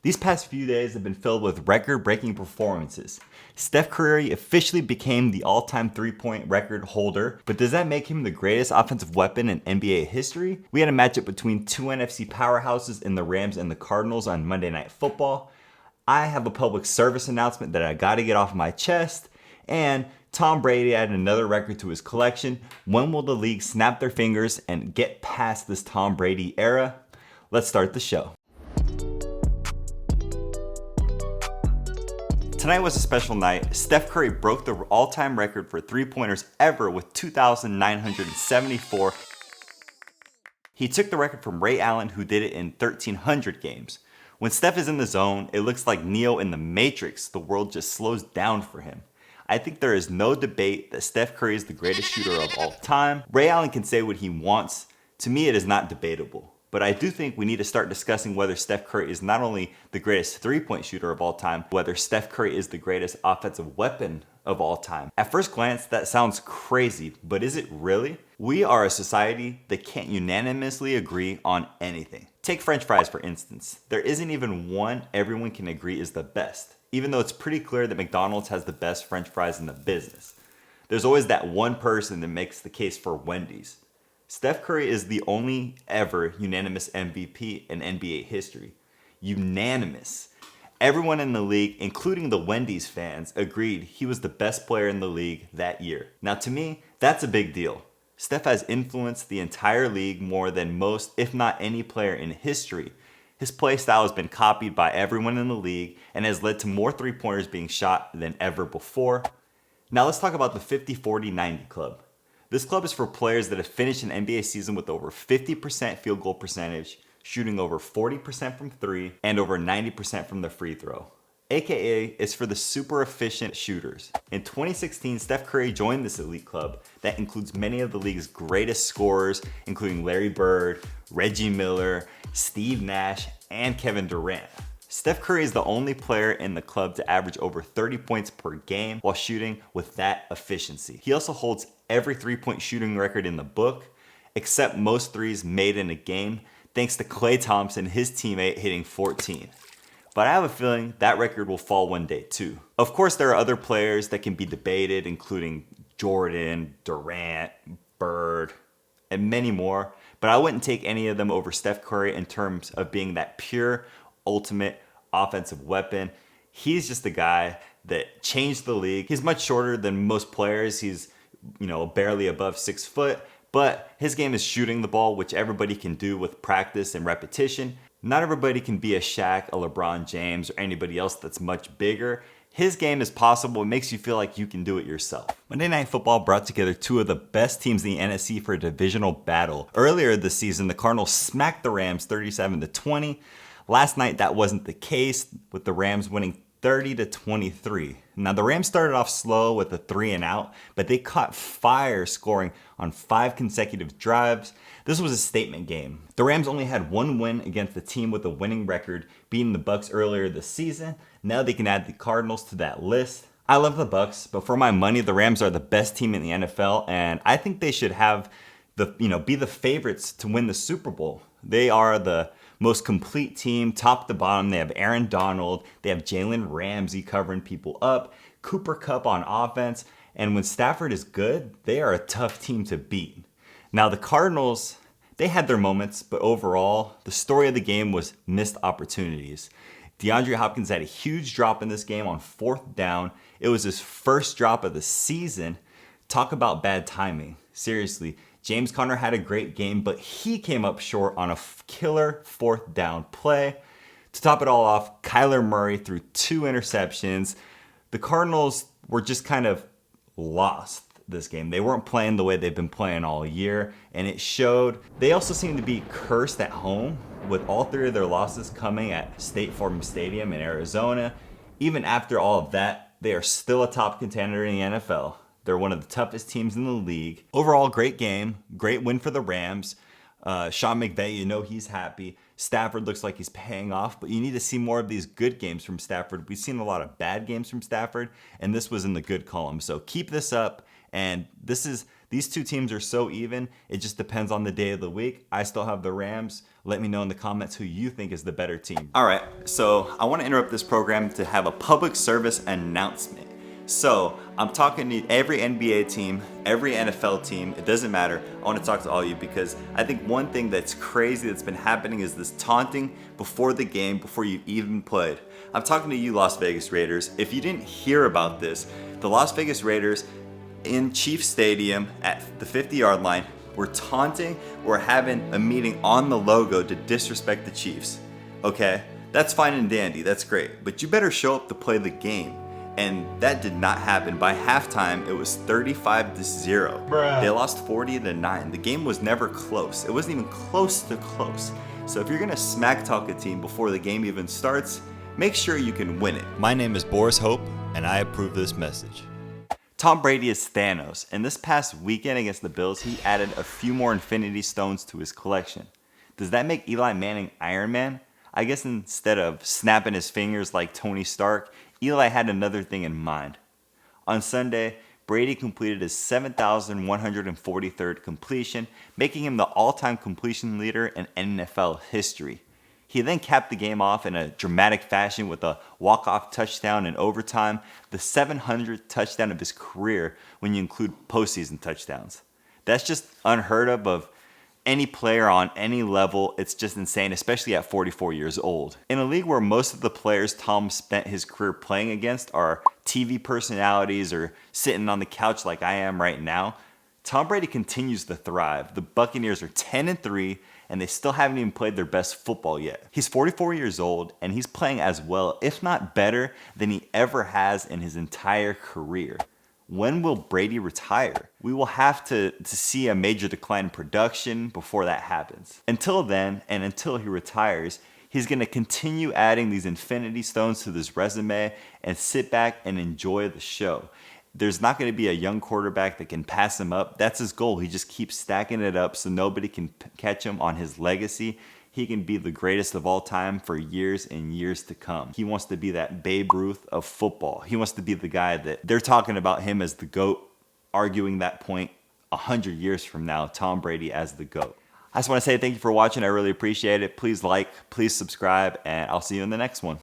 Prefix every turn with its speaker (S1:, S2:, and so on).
S1: These past few days have been filled with record-breaking performances. Steph Curry officially became the all-time three-point record holder, but does that make him the greatest offensive weapon in NBA history? We had a matchup between two NFC powerhouses in the Rams and the Cardinals on Monday Night Football. I have a public service announcement that I gotta get off my chest, and Tom Brady added another record to his collection. When will the league snap their fingers and get past this Tom Brady era? Let's start the show. Tonight was a special night. Steph Curry broke the all-time record for three-pointers ever with 2,974. He took the record from Ray Allen, who did it in 1,300 games. When Steph is in the zone, it looks like Neo in the Matrix. The world just slows down for him. I think there is no debate that Steph Curry is the greatest shooter of all time. Ray Allen can say what he wants. To me, it is not debatable. But I do think we need to start discussing whether Steph Curry is not only the greatest three-point shooter of all time, whether Steph Curry is the greatest offensive weapon of all time. At first glance, that sounds crazy, but is it really? We are a society that can't unanimously agree on anything. Take French fries, for instance. There isn't even one everyone can agree is the best, even though it's pretty clear that McDonald's has the best French fries in the business. There's always that one person that makes the case for Wendy's. Steph Curry is the only ever unanimous MVP in NBA history. Unanimous. Everyone in the league, including the Wendy's fans, agreed he was the best player in the league that year. Now to me, that's a big deal. Steph has influenced the entire league more than most, if not any player in history. His play style has been copied by everyone in the league and has led to more three-pointers being shot than ever before. Now let's talk about the 50-40-90 club. This club is for players that have finished an NBA season with over 50% field goal percentage, shooting over 40% from three, and over 90% from the free throw. AKA, it's for the super efficient shooters. In 2016, Steph Curry joined this elite club that includes many of the league's greatest scorers, including Larry Bird, Reggie Miller, Steve Nash, and Kevin Durant. Steph Curry is the only player in the club to average over 30 points per game while shooting with that efficiency. He also holds every three-point shooting record in the book, except most threes made in a game, thanks to Klay Thompson, his teammate, hitting 14. But I have a feeling that record will fall one day too. Of course, there are other players that can be debated, including Jordan, Durant, Bird, and many more, but I wouldn't take any of them over Steph Curry in terms of being that pure, ultimate offensive weapon. He's just a guy that changed the league. He's much shorter than most players. He's, barely above 6 foot, but his game is shooting the ball, which everybody can do with practice and repetition. Not everybody can be a Shaq, a LeBron James, or anybody else that's much bigger. His game is possible. It makes you feel like you can do it yourself. Monday Night Football brought together two of the best teams in the NFC for a divisional battle. Earlier this season, the Cardinals smacked the Rams 37-20. Last night, that wasn't the case, with the Rams winning 30-23. Now, the Rams started off slow with a 3-and-out, but they caught fire, scoring on 5 consecutive drives. This was a statement game. The Rams only had one win against the team with a winning record, beating the Bucs earlier this season. Now they can add the Cardinals to that list. I love the Bucs, but for my money, the Rams are the best team in the NFL, and I think they should have be the favorites to win the Super Bowl. They are the most complete team, top to bottom. They have Aaron Donald, they have Jalen Ramsey covering people up, Cooper Kupp on offense, and when Stafford is good, they are a tough team to beat. Now the Cardinals, they had their moments, but overall, the story of the game was missed opportunities. DeAndre Hopkins had a huge drop in this game on 4th down. It was his first drop of the season. Talk about bad timing. Seriously, James Conner had a great game, but he came up short on a killer 4th down play. To top it all off, Kyler Murray threw 2 interceptions. The Cardinals were just kind of lost this game. They weren't playing the way they've been playing all year, and it showed. They also seem to be cursed at home, with all 3 of their losses coming at State Farm Stadium in Arizona. Even after all of that, they are still a top contender in the NFL. They're one of the toughest teams in the league. Overall, great game. Great win for the Rams. Sean McVay, he's happy. Stafford looks like he's paying off, but you need to see more of these good games from Stafford. We've seen a lot of bad games from Stafford, and this was in the good column. So keep this up, and these These two teams are so even, it just depends on the day of the week. I still have the Rams. Let me know in the comments who you think is the better team. All right, so I want to interrupt this program to have a public service announcement. So I'm talking to every NBA team, every NFL team, it doesn't matter. I want to talk to all of you because I think one thing that's crazy that's been happening is this taunting before the game, before you even played. I'm talking to you Las Vegas Raiders. If you didn't hear about this, the Las Vegas Raiders in Chiefs Stadium at the 50-yard line were taunting or having a meeting on the logo to disrespect the Chiefs. Okay, that's fine and dandy, that's great, but you better show up to play the game. And that did not happen. By halftime, it was 35-0.
S2: Bruh.
S1: They lost 40-9. The game was never close. It wasn't even close to close. So if you're gonna smack talk a team before the game even starts, make sure you can win it. My name is Boris Hope, and I approve this message. Tom Brady is Thanos, and this past weekend against the Bills, he added a few more Infinity Stones to his collection. Does that make Eli Manning Iron Man? I guess instead of snapping his fingers like Tony Stark, Eli had another thing in mind. On Sunday, Brady completed his 7,143rd completion, making him the all-time completion leader in NFL history. He then capped the game off in a dramatic fashion with a walk-off touchdown in overtime, the 700th touchdown of his career when you include postseason touchdowns. That's just unheard of any player on any level. It's just insane, especially at 44 years old. In a league where most of the players Tom spent his career playing against are TV personalities or sitting on the couch like I am right now, Tom Brady continues to thrive. The Buccaneers are 10-3, and they still haven't even played their best football yet. He's 44 years old, and he's playing as well, if not better, than he ever has in his entire career. When will Brady retire? We will have to see a major decline in production before that happens. Until then, and until he retires, he's going to continue adding these Infinity Stones to his resume and sit back and enjoy the show. There's not going to be a young quarterback that can pass him up. That's his goal. He just keeps stacking it up so nobody can catch him on his legacy. He can be the greatest of all time for years and years to come. He wants to be that Babe Ruth of football. He wants to be the guy that they're talking about him as the GOAT, arguing that point 100 years from now, Tom Brady as the GOAT. I just want to say thank you for watching. I really appreciate it. Please like, please subscribe, and I'll see you in the next one.